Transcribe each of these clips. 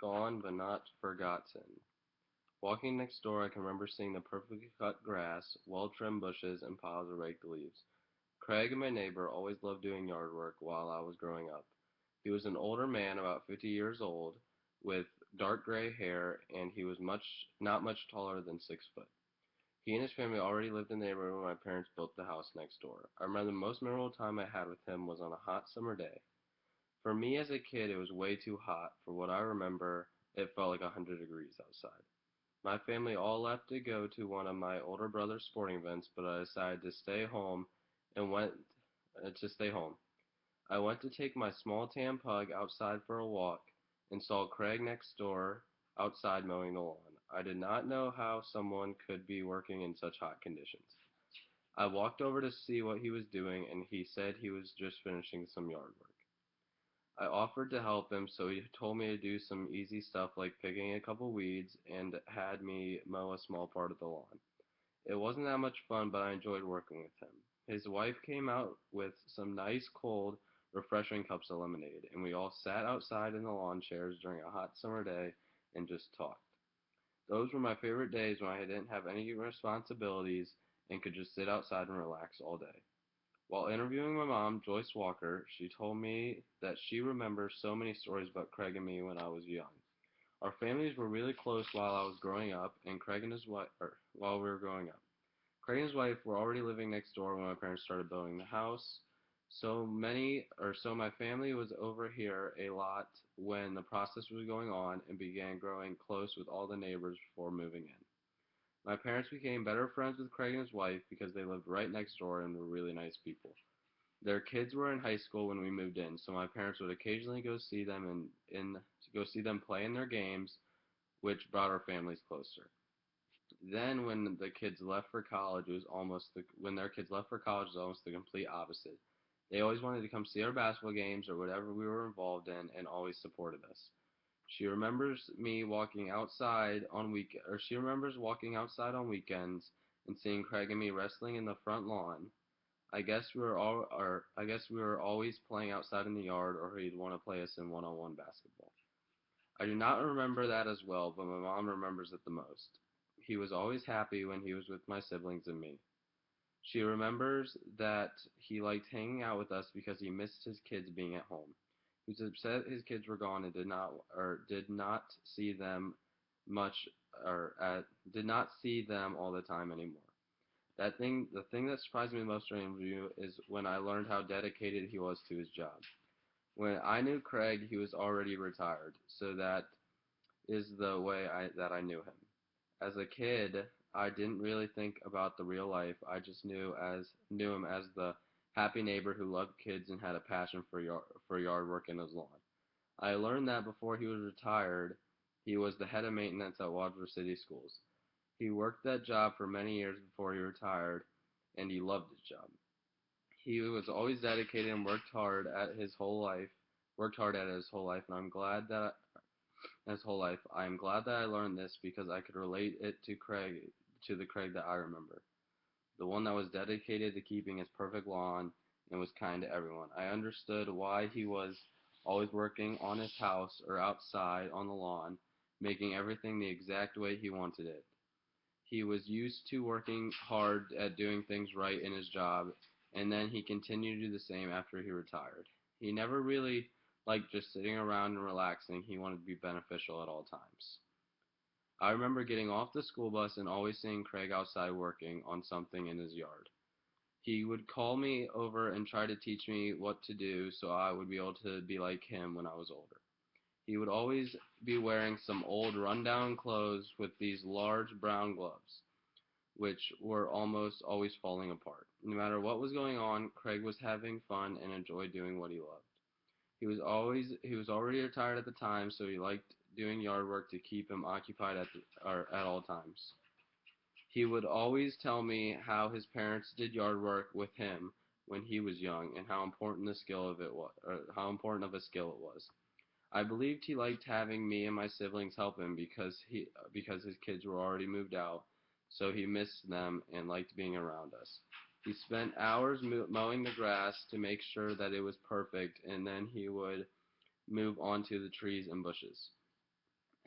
gone but not forgotten. Walking next door, I can remember seeing the perfectly cut grass, well-trimmed bushes, and piles of raked leaves. Craig, my neighbor, always loved doing yard work while I was growing up. He was an older man, about 50 years old, with dark gray hair, and he was not much taller than 6 foot. He and his family already lived in the neighborhood when my parents built the house next door. I remember the most memorable time I had with him was on a hot summer day. For me as a kid, it was way too hot. For what I remember, it felt like 100 degrees outside. My family all left to go to one of my older brother's sporting events, but I decided to stay home and went to stay home. I went to take my small tan pug outside for a walk and saw Craig next door outside mowing the lawn. I did not know how someone could be working in such hot conditions. I walked over to see what he was doing, and he said he was just finishing some yard work. I offered to help him, so he told me to do some easy stuff like picking a couple weeds and had me mow a small part of the lawn. It wasn't that much fun, but I enjoyed working with him. His wife came out with some nice, cold, refreshing cups of lemonade, and we all sat outside in the lawn chairs during a hot summer day and just talked. Those were my favorite days when I didn't have any responsibilities and could just sit outside and relax all day. While interviewing my mom, Joyce Walker, she told me that she remembers so many stories about Craig and me when I was young. Our families were really close while I was growing up, and Craig and his wife, while we were growing up. Craig and his wife were already living next door when my parents started building the house. So my family was over here a lot when the process was going on and began growing close with all the neighbors before moving in. My parents became better friends with Craig and his wife because they lived right next door and were really nice people. Their kids were in high school when we moved in, so my parents would occasionally go see them go see them play in their games, which brought our families closer. Then when the kids left for college, when their kids left for college, it was almost the complete opposite. They always wanted to come see our basketball games or whatever we were involved in and always supported us. She remembers walking outside on weekends and seeing Craig and me wrestling in the front lawn. I guess we were always playing outside in the yard, or he'd want to play us in one-on-one basketball. I do not remember that as well, but my mom remembers it the most. He was always happy when he was with my siblings and me. She remembers that he liked hanging out with us because he missed his kids being at home. He was upset his kids were gone and did not see them much did not see them all the time anymore. The thing that surprised me most during the interview is when I learned how dedicated he was to his job. When I knew Craig, he was already retired, so that is the way that I knew him. As a kid, I didn't really think about the real life. I just knew him as the happy neighbor who loved kids and had a passion for yard work in his lawn. I learned that before he was retired, he was the head of maintenance at Wadsworth City Schools. He worked that job for many years before he retired, and he loved his job. He was always dedicated and worked hard at it his whole life, and I am glad that I learned this because I could relate it to the Craig that I remember. The one that was dedicated to keeping his perfect lawn and was kind to everyone. I understood why he was always working on his house or outside on the lawn, making everything the exact way he wanted it. He was used to working hard at doing things right in his job, and then he continued to do the same after he retired. He never really liked just sitting around and relaxing. He wanted to be beneficial at all times. I remember getting off the school bus and always seeing Craig outside working on something in his yard. He would call me over and try to teach me what to do so I would be able to be like him when I was older. He would always be wearing some old rundown clothes with these large brown gloves, which were almost always falling apart. No matter what was going on, Craig was having fun and enjoyed doing what he loved. He was already retired at the time, so he liked doing yard work to keep him occupied at all times. He would always tell me how his parents did yard work with him when he was young and how important how important of a skill it was. I believed he liked having me and my siblings help him because his kids were already moved out, so he missed them and liked being around us. He spent hours mowing the grass to make sure that it was perfect, and then he would move on to the trees and bushes.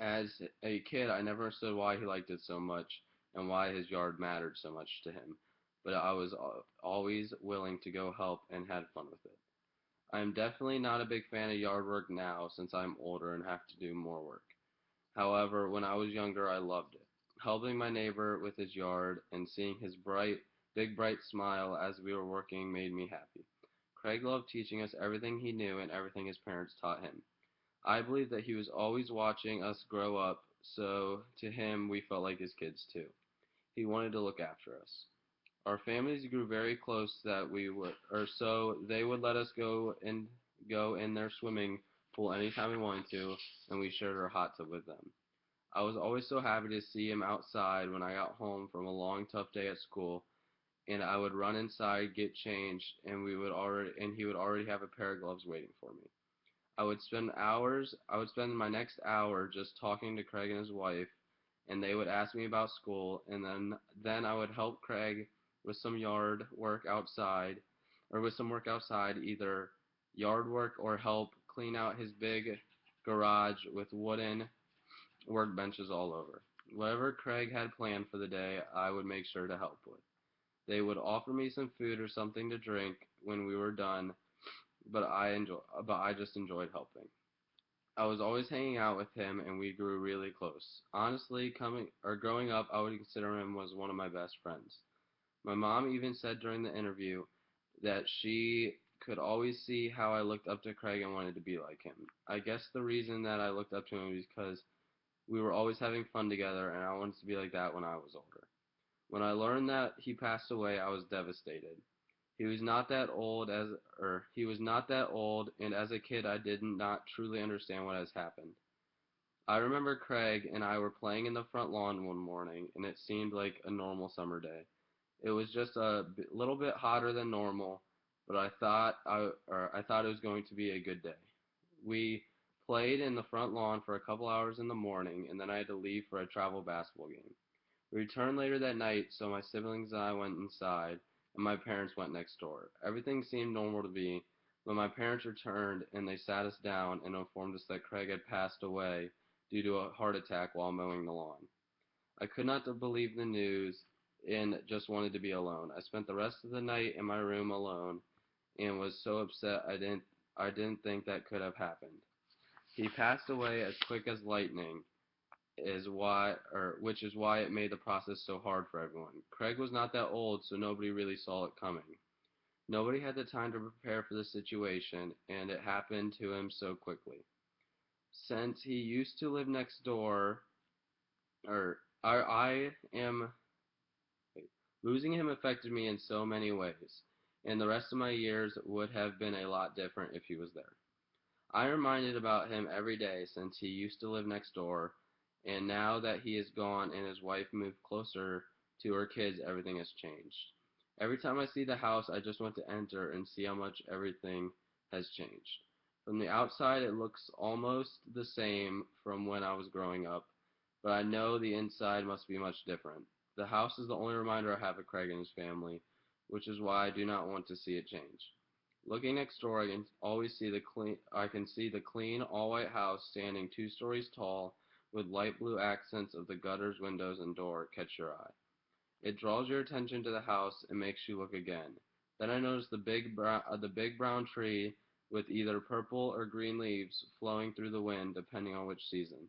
As a kid, I never understood why he liked it so much and why his yard mattered so much to him, but I was always willing to go help and had fun with it. I am definitely not a big fan of yard work now since I'm older and have to do more work. However, when I was younger, I loved it. Helping my neighbor with his yard and seeing his big bright smile as we were working made me happy. Craig loved teaching us everything he knew and everything his parents taught him. I believe that he was always watching us grow up, so to him we felt like his kids too. He wanted to look after us. Our families grew very close that we would or so they would let us go in their swimming pool anytime we wanted to, and we shared our hot tub with them. I was always so happy to see him outside when I got home from a long tough day at school, and I would run inside, get changed, and he would already have a pair of gloves waiting for me. I would spend my next hour just talking to Craig and his wife, and they would ask me about school, and then I would help Craig with some yard work outside, or with some work outside, either yard work or help clean out his big garage with wooden workbenches all over. Whatever Craig had planned for the day, I would make sure to help with. They would offer me some food or something to drink when we were done, but I just enjoyed helping. I was always hanging out with him and we grew really close. Honestly, growing up, I would consider him as one of my best friends. My mom even said during the interview that she could always see how I looked up to Craig and wanted to be like him. I guess the reason that I looked up to him was because we were always having fun together and I wanted to be like that when I was older. When I learned that he passed away, I was devastated. He was not that old he was not that old, and as a kid I did not truly understand what has happened. I remember Craig and I were playing in the front lawn one morning, and it seemed like a normal summer day. It was just little bit hotter than normal, but I thought it was going to be a good day. We played in the front lawn for a couple hours in the morning, and then I had to leave for a travel basketball game. We returned later that night, so my siblings and I went inside, and my parents went next door. Everything seemed normal to me, but my parents returned, and they sat us down and informed us that Craig had passed away due to a heart attack while mowing the lawn. I could not believe the news and just wanted to be alone. I spent the rest of the night in my room alone and was so upset I didn't think that could have happened. He passed away as quick as lightning, which is why it made the process so hard for everyone. Craig was not that old, so nobody really saw it coming. Nobody had the time to prepare for the situation, and it happened to him so quickly. Since he used to live next door, or I am losing him affected me in so many ways, and the rest of my years would have been a lot different if he was there. I reminded about him every day since he used to live next door, and now that he is gone and his wife moved closer to her kids, everything has changed. Every time I see the house, I just want to enter and see how much everything has changed. From the outside, it looks almost the same from when I was growing up, but I know the inside must be much different. The house is the only reminder I have of Craig and his family, which is why I do not want to see it change. Looking next door, I can see the clean, all-white house standing 2 stories tall, with light blue accents of the gutters, windows, and door catch your eye. It draws your attention to the house and makes you look again. Then I notice the big brown tree with either purple or green leaves flowing through the wind, depending on which season.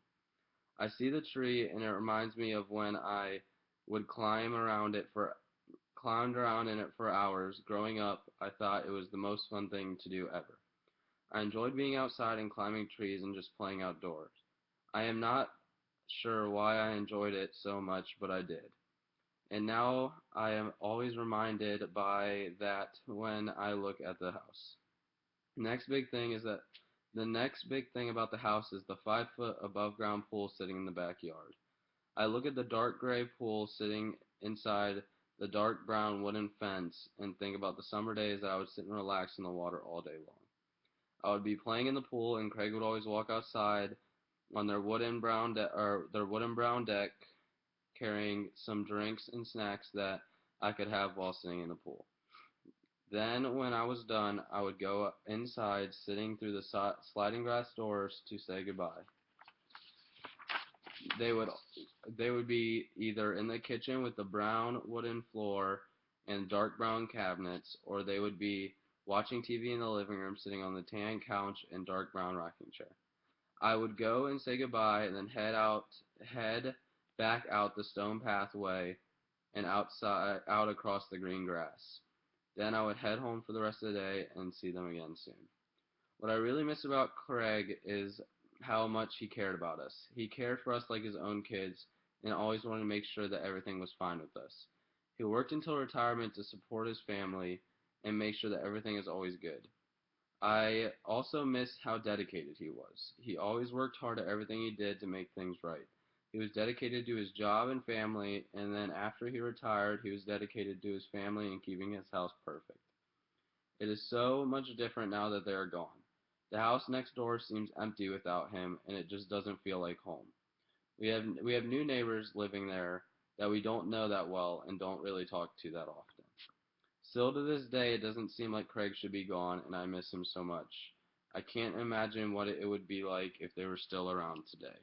I see the tree, and it reminds me of when I would climbed around in it for hours. Growing up, I thought it was the most fun thing to do ever. I enjoyed being outside and climbing trees and just playing outdoors. I am not sure why I enjoyed it so much, but I did. And now I am always reminded by that when I look at the house. Next big thing is that the next big thing about the house is the 5 foot above ground pool sitting in the backyard. I look at the dark gray pool sitting inside the dark brown wooden fence and think about the summer days that I would sit and relax in the water all day long. I would be playing in the pool, and Craig would always walk outside on their wooden brown deck, carrying some drinks and snacks that I could have while sitting in the pool. Then, when I was done, I would go inside, sitting through the sliding glass doors to say goodbye. they would they would be either in the kitchen with the brown wooden floor and dark brown cabinets, or they would be watching TV in the living room, sitting on the tan couch and dark brown rocking chair. I would go and say goodbye, and then head back out the stone pathway and out across the green grass. Then I would head home for the rest of the day and see them again soon. What I really miss about Craig is how much he cared about us. He cared for us like his own kids and always wanted to make sure that everything was fine with us. He worked until retirement to support his family and make sure that everything is always good. I also miss how dedicated he was. He always worked hard at everything he did to make things right. He was dedicated to his job and family, and then after he retired, he was dedicated to his family and keeping his house perfect. It is so much different now that they are gone. The house next door seems empty without him, and it just doesn't feel like home. We have new neighbors living there that we don't know that well and don't really talk to that often. Still to this day, it doesn't seem like Craig should be gone, and I miss him so much. I can't imagine what it would be like if they were still around today.